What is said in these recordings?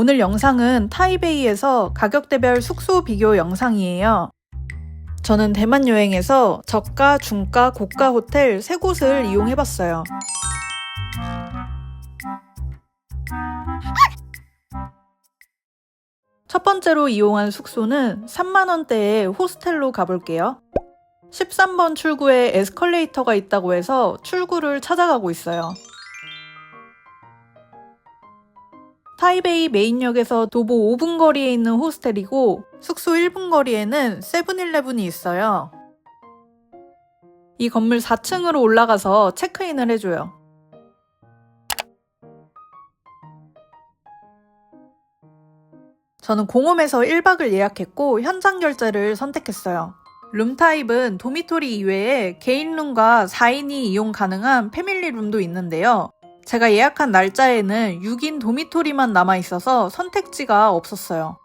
오늘 영상은 타이베이에서 가격대별 숙소 비교 영상이에요. 저는 대만 여행에서 저가, 중가, 고가 호텔 3곳을 이용해봤어요. 첫 번째로 이용한 숙소는 3만원대의 호스텔로 가볼게요. 13번 출구에 에스컬레이터가 있다고 해서 출구를 찾아가고 있어요. 타이베이 메인역에서 도보 5분 거리에 있는 호스텔이고 숙소 1분 거리에는 세븐일레븐이 있어요. 이 건물 4층으로 올라가서 체크인을 해줘요. 저는 공홈에서 1박을 예약했고 현장 결제를 선택했어요. 룸 타입은 도미토리 이외에 개인룸과 4인이 이용 가능한 패밀리룸도 있는데요. 제가 예약한 날짜에는 6인 도미토리만 남아있어서 선택지가 없었어요.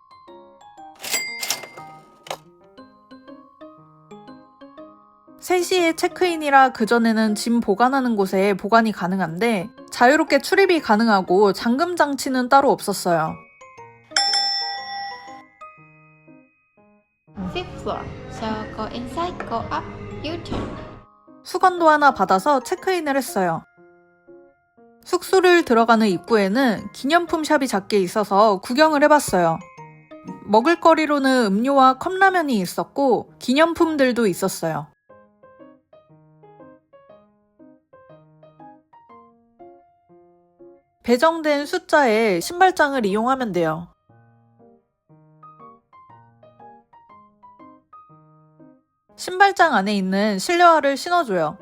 (3시에) 체크인이라 그전에는 짐 보관하는 곳에 보관이 가능한데 자유롭게 출입이 가능하고 잠금 장치는 따로 없었어요. Fifth floor. So go inside, go up, U-turn. 수건도 하나 받아서 체크인을 했어요. 숙소를 들어가는 입구에는 기념품 샵이 작게 있어서 구경을 해봤어요. 먹을거리로는 음료와 컵라면이 있었고 기념품들도 있었어요. 배정된 숫자에 신발장을 이용하면 돼요. 신발장 안에 있는 실내화를 신어줘요.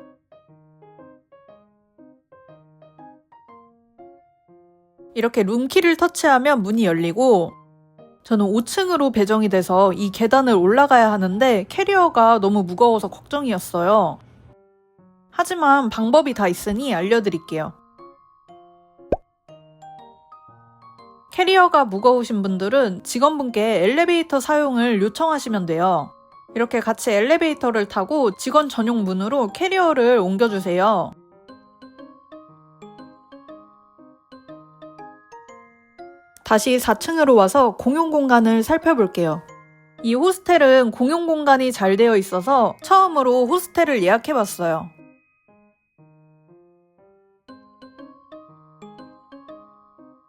이렇게 룸키를 터치하면 문이 열리고 저는 5층으로 배정이 돼서 이 계단을 올라가야 하는데 캐리어가 너무 무거워서 걱정이었어요. 하지만 방법이 다 있으니 알려드릴게요. 캐리어가 무거우신 분들은 직원분께 엘리베이터 사용을 요청하시면 돼요. 이렇게 같이 엘리베이터를 타고 직원 전용 문으로 캐리어를 옮겨주세요. 다시 4층으로 와서 공용 공간을 살펴볼게요. 이 호스텔은 공용 공간이 잘 되어 있어서 처음으로 호스텔을 예약해봤어요.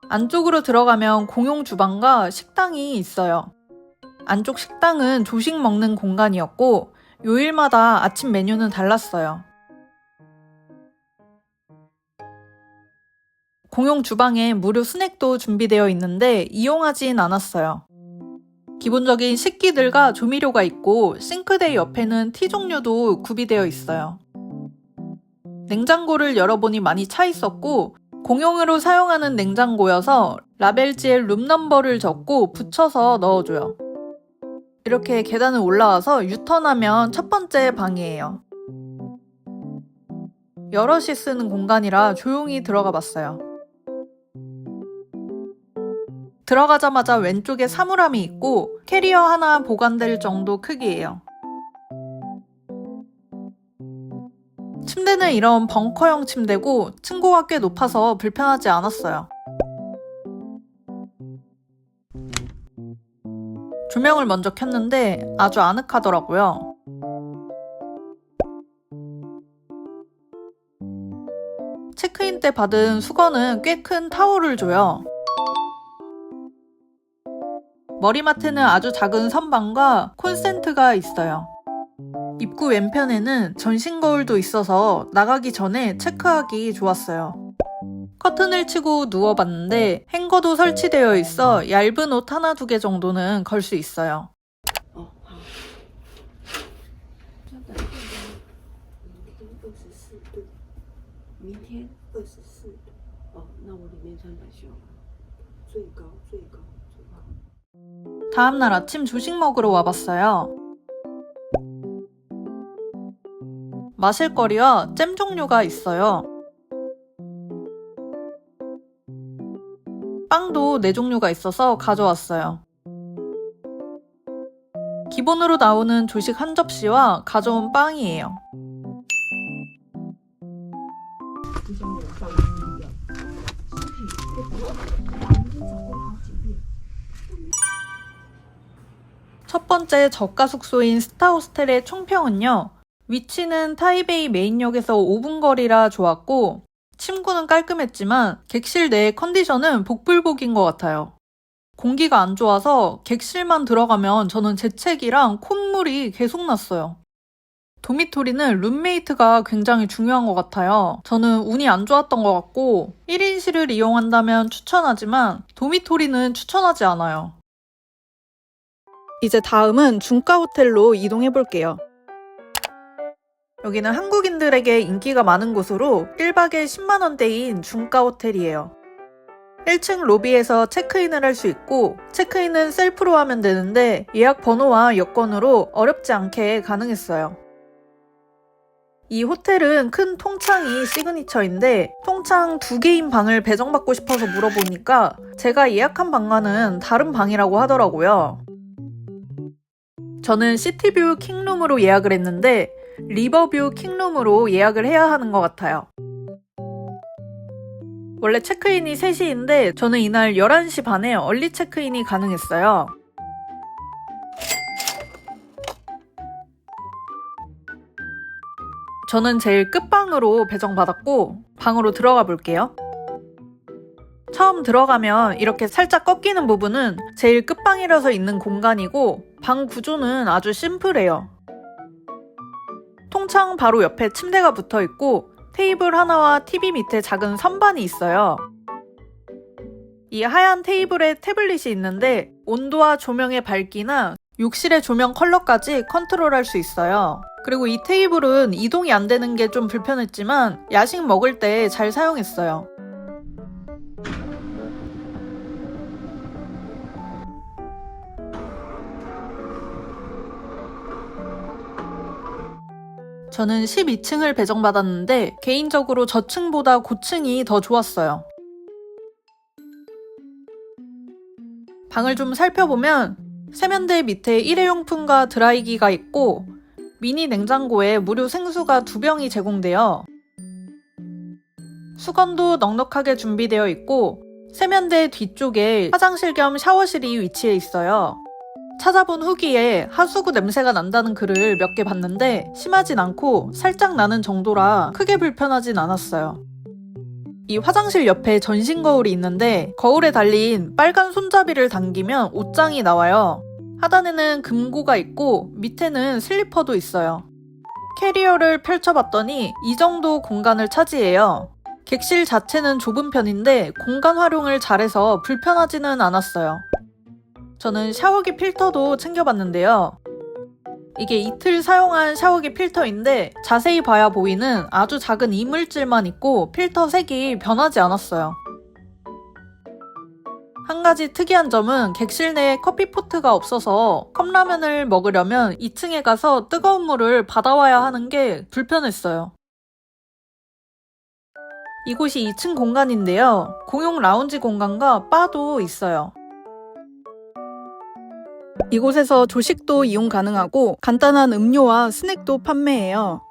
안쪽으로 들어가면 공용 주방과 식당이 있어요. 안쪽 식당은 조식 먹는 공간이었고 요일마다 아침 메뉴는 달랐어요. 공용 주방에 무료 스낵도 준비되어 있는데 이용하진 않았어요. 기본적인 식기들과 조미료가 있고 싱크대 옆에는 티 종류도 구비되어 있어요. 냉장고를 열어보니 많이 차 있었고 공용으로 사용하는 냉장고여서 라벨지에 룸 넘버를 적고 붙여서 넣어줘요. 이렇게 계단을 올라와서 유턴하면 첫 번째 방이에요. 여럿이 쓰는 공간이라 조용히 들어가 봤어요. 들어가자마자 왼쪽에 사물함이 있고 캐리어 하나 보관될 정도 크기예요. 침대는 이런 벙커형 침대고 층고가 꽤 높아서 불편하지 않았어요. 조명을 먼저 켰는데 아주 아늑하더라고요. 체크인 때 받은 수건은 꽤 큰 타월을 줘요. 머리맡에는 아주 작은 선반과 콘센트가 있어요. 입구 왼편에는 전신 거울도 있어서 나가기 전에 체크하기 좋았어요. 커튼을 치고 누워봤는데 행거도 설치되어 있어 얇은 옷 하나 두 개 정도는 걸 수 있어요. 다음날 아침 조식 먹으러 와봤어요. 마실 거리와 잼 종류가 있어요. 빵도 4종류가 있어서 가져왔어요. 기본으로 나오는 조식 한 접시와 가져온 빵이에요. 첫 번째 저가 숙소인 스타호스텔의 총평은요. 위치는 타이베이 메인역에서 5분 거리라 좋았고 침구는 깔끔했지만 객실 내의 컨디션은 복불복인 것 같아요. 공기가 안 좋아서 객실만 들어가면 저는 재채기랑 콧물이 계속 났어요. 도미토리는 룸메이트가 굉장히 중요한 것 같아요. 저는 운이 안 좋았던 것 같고 1인실을 이용한다면 추천하지만 도미토리는 추천하지 않아요. 이제 다음은 중가 호텔로 이동해 볼게요. 여기는 한국인들에게 인기가 많은 곳으로 1박에 10만 원대인 중가 호텔이에요. 1층 로비에서 체크인을 할 수 있고 체크인은 셀프로 하면 되는데 예약 번호와 여권으로 어렵지 않게 가능했어요. 이 호텔은 큰 통창이 시그니처인데 통창 2개인 방을 배정받고 싶어서 물어보니까 제가 예약한 방과는 다른 방이라고 하더라고요. 저는 시티뷰 킹룸으로 예약을 했는데 리버뷰 킹룸으로 예약을 해야 하는 것 같아요. 원래 체크인이 3시인데 저는 이날 11시 반에 얼리 체크인이 가능했어요. 저는 제일 끝방으로 배정받았고 방으로 들어가 볼게요. 처음 들어가면 이렇게 살짝 꺾이는 부분은 제일 끝방이라서 있는 공간이고 방 구조는 아주 심플해요. 통창 바로 옆에 침대가 붙어 있고 테이블 하나와 TV 밑에 작은 선반이 있어요. 이 하얀 테이블에 태블릿이 있는데 온도와 조명의 밝기나 욕실의 조명 컬러까지 컨트롤할 수 있어요. 그리고 이 테이블은 이동이 안 되는 게 좀 불편했지만 야식 먹을 때 잘 사용했어요. 저는 12층을 배정받았는데 개인적으로 저층보다 고층이 더 좋았어요. 방을 좀 살펴보면 세면대 밑에 일회용품과 드라이기가 있고 미니 냉장고에 무료 생수가 2병이 제공돼요. 수건도 넉넉하게 준비되어 있고 세면대 뒤쪽에 화장실 겸 샤워실이 위치해 있어요. 찾아본 후기에 하수구 냄새가 난다는 글을 몇 개 봤는데 심하진 않고 살짝 나는 정도라 크게 불편하진 않았어요. 이 화장실 옆에 전신 거울이 있는데 거울에 달린 빨간 손잡이를 당기면 옷장이 나와요. 하단에는 금고가 있고 밑에는 슬리퍼도 있어요. 캐리어를 펼쳐봤더니 이 정도 공간을 차지해요. 객실 자체는 좁은 편인데 공간 활용을 잘해서 불편하지는 않았어요. 저는 샤워기 필터도 챙겨봤는데요. 이게 이틀 사용한 샤워기 필터인데 자세히 봐야 보이는 아주 작은 이물질만 있고 필터 색이 변하지 않았어요. 한 가지 특이한 점은 객실 내에 커피포트가 없어서 컵라면을 먹으려면 2층에 가서 뜨거운 물을 받아와야 하는 게 불편했어요. 이곳이 2층 공간인데요. 공용 라운지 공간과 바도 있어요. 이곳에서 조식도 이용 가능하고 간단한 음료와 스낵도 판매해요.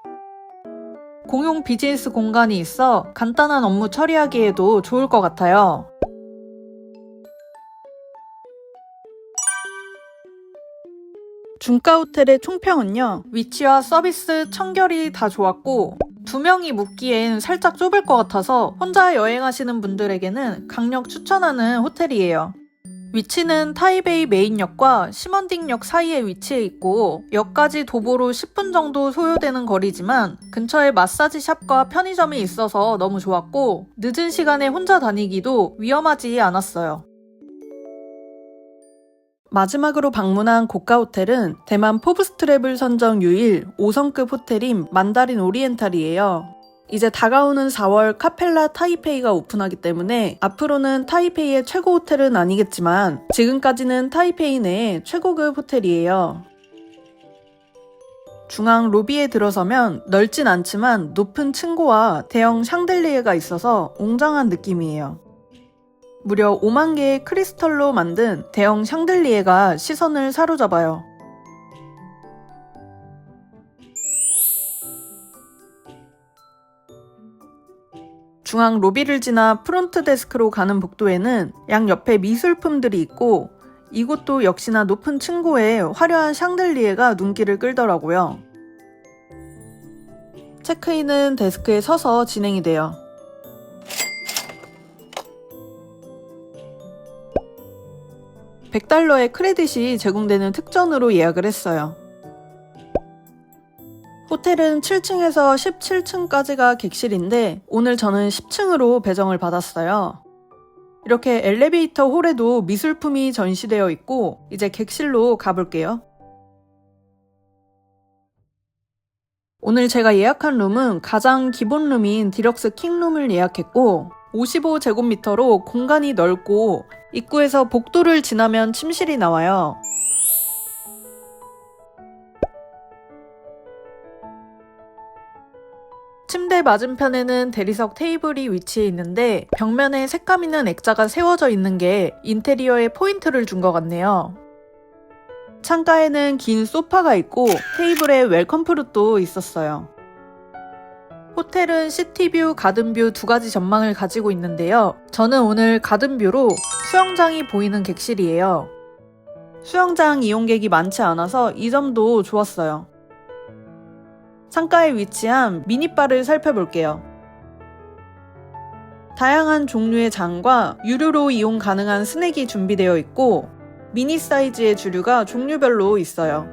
공용 비즈니스 공간이 있어 간단한 업무 처리하기에도 좋을 것 같아요. 중가 호텔의 총평은요. 위치와 서비스, 청결이 다 좋았고 2명이 묵기엔 살짝 좁을 것 같아서 혼자 여행하시는 분들에게는 강력 추천하는 호텔이에요. 위치는 타이베이 메인역과 시먼딩역 사이에 위치해 있고 역까지 도보로 10분 정도 소요되는 거리지만 근처에 마사지 샵과 편의점이 있어서 너무 좋았고 늦은 시간에 혼자 다니기도 위험하지 않았어요. 마지막으로 방문한 고가 호텔은 대만 포브스트래블 선정 유일 5성급 호텔인 만다린 오리엔탈이에요. 이제 다가오는 4월 카펠라 타이페이가 오픈하기 때문에 앞으로는 타이페이의 최고 호텔은 아니겠지만 지금까지는 타이페이 내의 최고급 호텔이에요. 중앙 로비에 들어서면 넓진 않지만 높은 층고와 대형 샹들리에가 있어서 웅장한 느낌이에요. 무려 5만 개의 크리스털로 만든 대형 샹들리에가 시선을 사로잡아요. 중앙 로비를 지나 프론트 데스크로 가는 복도에는 양옆에 미술품들이 있고 이곳도 역시나 높은 층고에 화려한 샹들리에가 눈길을 끌더라고요. 체크인은 데스크에 서서 진행이 돼요. $100의 크레딧이 제공되는 특전으로 예약을 했어요. 호텔은 7층에서 17층까지가 객실인데 오늘 저는 10층으로 배정을 받았어요. 이렇게 엘리베이터 홀에도 미술품이 전시되어 있고 이제 객실로 가볼게요. 오늘 제가 예약한 룸은 가장 기본 룸인 디럭스 킹룸을 예약했고 55제곱미터로 공간이 넓고 입구에서 복도를 지나면 침실이 나와요. 침대 맞은편에는 대리석 테이블이 위치해 있는데 벽면에 색감 있는 액자가 세워져 있는 게 인테리어에 포인트를 준 것 같네요. 창가에는 긴 소파가 있고 테이블에 웰컴 프루트도 있었어요. 호텔은 시티뷰, 가든뷰 두 가지 전망을 가지고 있는데요. 저는 오늘 가든뷰로 수영장이 보이는 객실이에요. 수영장 이용객이 많지 않아서 이 점도 좋았어요. 창가에 위치한 미니바를 살펴볼게요. 다양한 종류의 잔과 유료로 이용 가능한 스낵이 준비되어 있고 미니 사이즈의 주류가 종류별로 있어요.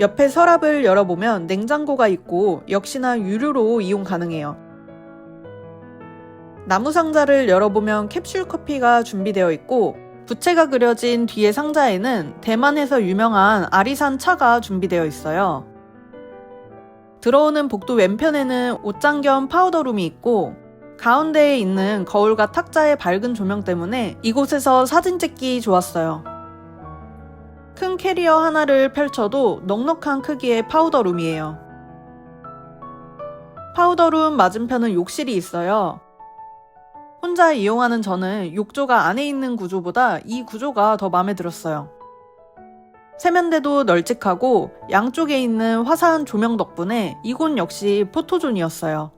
옆에 서랍을 열어보면 냉장고가 있고 역시나 유료로 이용 가능해요. 나무 상자를 열어보면 캡슐 커피가 준비되어 있고 부채가 그려진 뒤의 상자에는 대만에서 유명한 아리산 차가 준비되어 있어요. 들어오는 복도 왼편에는 옷장 겸 파우더룸이 있고 가운데에 있는 거울과 탁자의 밝은 조명 때문에 이곳에서 사진 찍기 좋았어요. 큰 캐리어 하나를 펼쳐도 넉넉한 크기의 파우더룸이에요. 파우더룸 맞은편은 욕실이 있어요. 혼자 이용하는 저는 욕조가 안에 있는 구조보다 이 구조가 더 마음에 들었어요. 세면대도 널찍하고 양쪽에 있는 화사한 조명 덕분에 이곳 역시 포토존이었어요.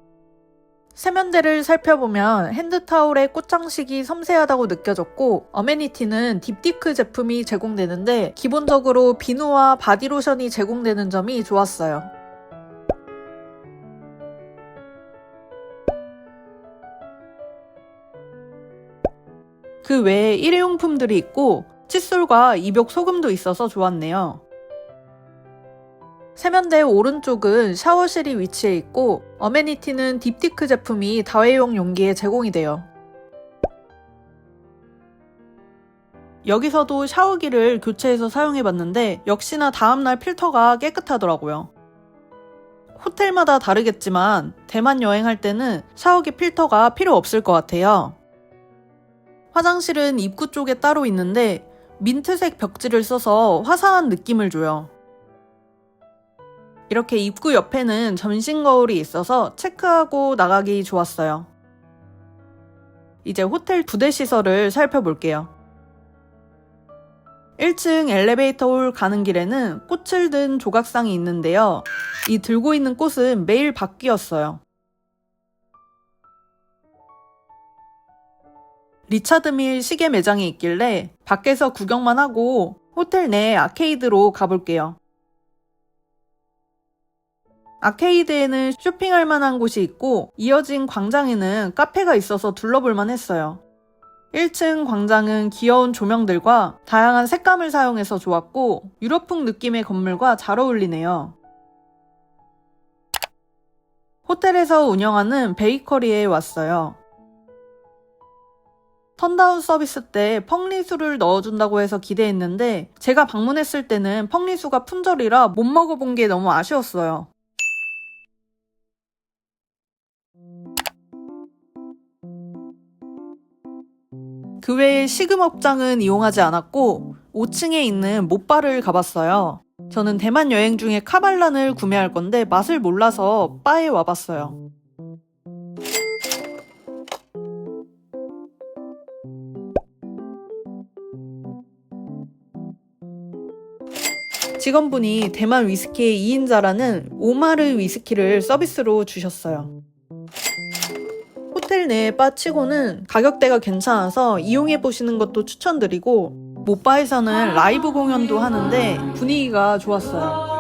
세면대를 살펴보면 핸드타올의 꽃장식이 섬세하다고 느껴졌고 어메니티는 딥티크 제품이 제공되는데 기본적으로 비누와 바디로션이 제공되는 점이 좋았어요. 그 외에 일회용품들이 있고 칫솔과 입욕 소금도 있어서 좋았네요. 세면대 오른쪽은 샤워실이 위치해 있고 어메니티는 딥티크 제품이 다회용 용기에 제공이 돼요. 여기서도 샤워기를 교체해서 사용해봤는데 역시나 다음날 필터가 깨끗하더라고요. 호텔마다 다르겠지만 대만 여행할 때는 샤워기 필터가 필요 없을 것 같아요. 화장실은 입구 쪽에 따로 있는데 민트색 벽지를 써서 화사한 느낌을 줘요. 이렇게 입구 옆에는 전신 거울이 있어서 체크하고 나가기 좋았어요. 이제 호텔 부대 시설을 살펴볼게요. 1층 엘리베이터 홀 가는 길에는 꽃을 든 조각상이 있는데요. 이 들고 있는 꽃은 매일 바뀌었어요. 리차드 밀 시계 매장이 있길래 밖에서 구경만 하고 호텔 내 아케이드로 가볼게요. 아케이드에는 쇼핑할 만한 곳이 있고 이어진 광장에는 카페가 있어서 둘러볼만 했어요. 1층 광장은 귀여운 조명들과 다양한 색감을 사용해서 좋았고 유럽풍 느낌의 건물과 잘 어울리네요. 호텔에서 운영하는 베이커리에 왔어요. 턴다운 서비스 때 펑리수를 넣어준다고 해서 기대했는데 제가 방문했을 때는 펑리수가 품절이라 못 먹어본 게 너무 아쉬웠어요. 그 외에 식음업장은 이용하지 않았고 5층에 있는 못바를 가봤어요. 저는 대만 여행 중에 카발란을 구매할 건데 맛을 몰라서 바에 와봤어요. 직원분이 대만 위스키의 2인자라는 오마르 위스키를 서비스로 주셨어요. 호텔 내 바 치고는 가격대가 괜찮아서 이용해보시는 것도 추천드리고 모바에서는 라이브 공연도 하는데 분위기가 좋았어요.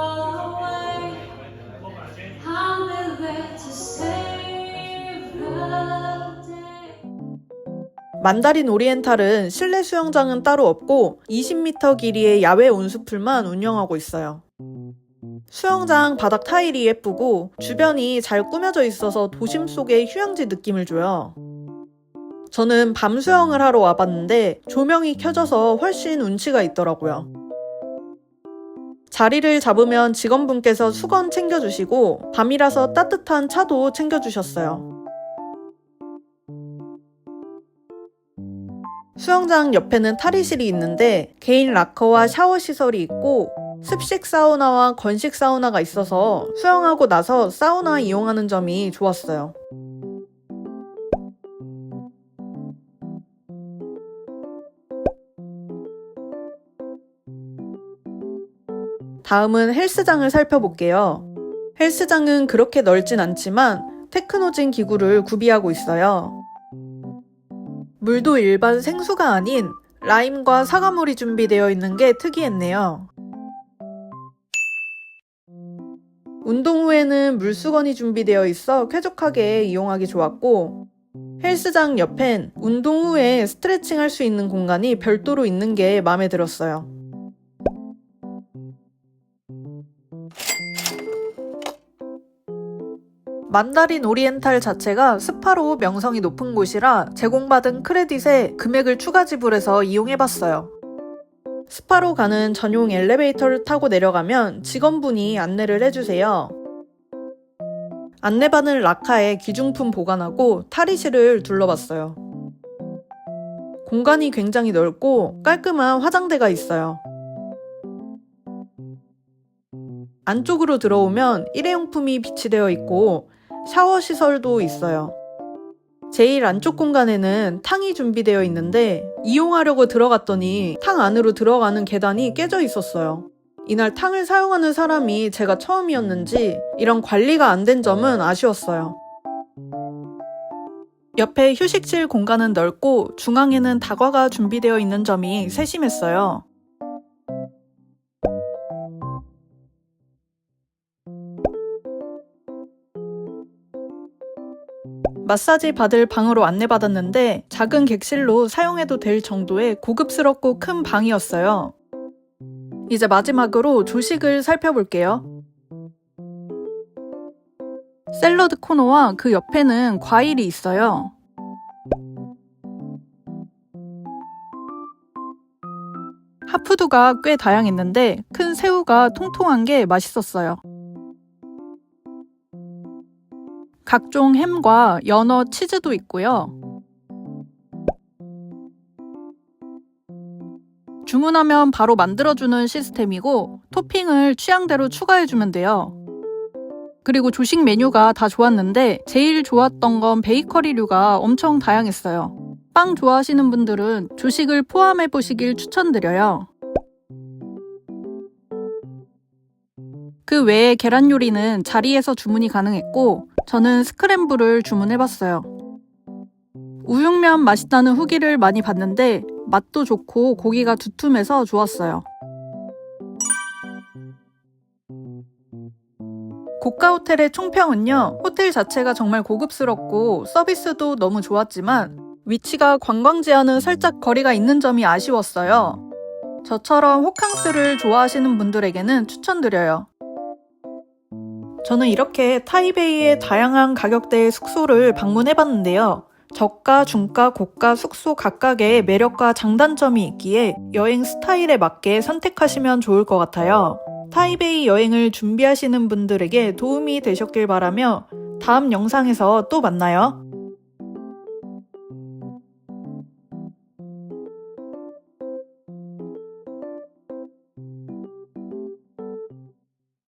만다린 오리엔탈은 실내 수영장은 따로 없고 20m 길이의 야외 온수풀만 운영하고 있어요. 수영장 바닥 타일이 예쁘고 주변이 잘 꾸며져 있어서 도심 속의 휴양지 느낌을 줘요. 저는 밤 수영을 하러 와봤는데 조명이 켜져서 훨씬 운치가 있더라고요. 자리를 잡으면 직원분께서 수건 챙겨주시고 밤이라서 따뜻한 차도 챙겨주셨어요. 수영장 옆에는 탈의실이 있는데 개인 락커와 샤워 시설이 있고 습식 사우나와 건식 사우나가 있어서 수영하고 나서 사우나 이용하는 점이 좋았어요. 다음은 헬스장을 살펴볼게요. 헬스장은 그렇게 넓진 않지만 테크노진 기구를 구비하고 있어요. 물도 일반 생수가 아닌 라임과 사과물이 준비되어 있는 게 특이했네요. 운동 후에는 물수건이 준비되어 있어 쾌적하게 이용하기 좋았고 헬스장 옆엔 운동 후에 스트레칭 할 수 있는 공간이 별도로 있는 게 마음에 들었어요. 만다린 오리엔탈 자체가 스파로 명성이 높은 곳이라 제공받은 크레딧에 금액을 추가 지불해서 이용해봤어요. 스파로 가는 전용 엘리베이터를 타고 내려가면 직원분이 안내를 해주세요. 안내받은 락카에 귀중품 보관하고 탈의실을 둘러봤어요. 공간이 굉장히 넓고 깔끔한 화장대가 있어요. 안쪽으로 들어오면 일회용품이 비치되어 있고 샤워 시설도 있어요. 제일 안쪽 공간에는 탕이 준비되어 있는데 이용하려고 들어갔더니 탕 안으로 들어가는 계단이 깨져 있었어요. 이날 탕을 사용하는 사람이 제가 처음이었는지 이런 관리가 안 된 점은 아쉬웠어요. 옆에 휴식실 공간은 넓고 중앙에는 다과가 준비되어 있는 점이 세심했어요. 마사지 받을 방으로 안내받았는데 작은 객실로 사용해도 될 정도의 고급스럽고 큰 방이었어요. 이제 마지막으로 조식을 살펴볼게요. 샐러드 코너와 그 옆에는 과일이 있어요. 핫푸드가 꽤 다양했는데 큰 새우가 통통한 게 맛있었어요. 각종 햄과 연어, 치즈도 있고요. 주문하면 바로 만들어주는 시스템이고 토핑을 취향대로 추가해주면 돼요. 그리고 조식 메뉴가 다 좋았는데 제일 좋았던 건 베이커리류가 엄청 다양했어요. 빵 좋아하시는 분들은 조식을 포함해보시길 추천드려요. 그 외에 계란 요리는 자리에서 주문이 가능했고 저는 스크램블을 주문해봤어요. 우육면 맛있다는 후기를 많이 봤는데 맛도 좋고 고기가 두툼해서 좋았어요. 고가 호텔의 총평은요, 호텔 자체가 정말 고급스럽고 서비스도 너무 좋았지만 위치가 관광지와는 살짝 거리가 있는 점이 아쉬웠어요. 저처럼 호캉스를 좋아하시는 분들에게는 추천드려요. 저는 이렇게 타이베이의 다양한 가격대의 숙소를 방문해봤는데요. 저가, 중가, 고가 숙소 각각의 매력과 장단점이 있기에 여행 스타일에 맞게 선택하시면 좋을 것 같아요. 타이베이 여행을 준비하시는 분들에게 도움이 되셨길 바라며 다음 영상에서 또 만나요.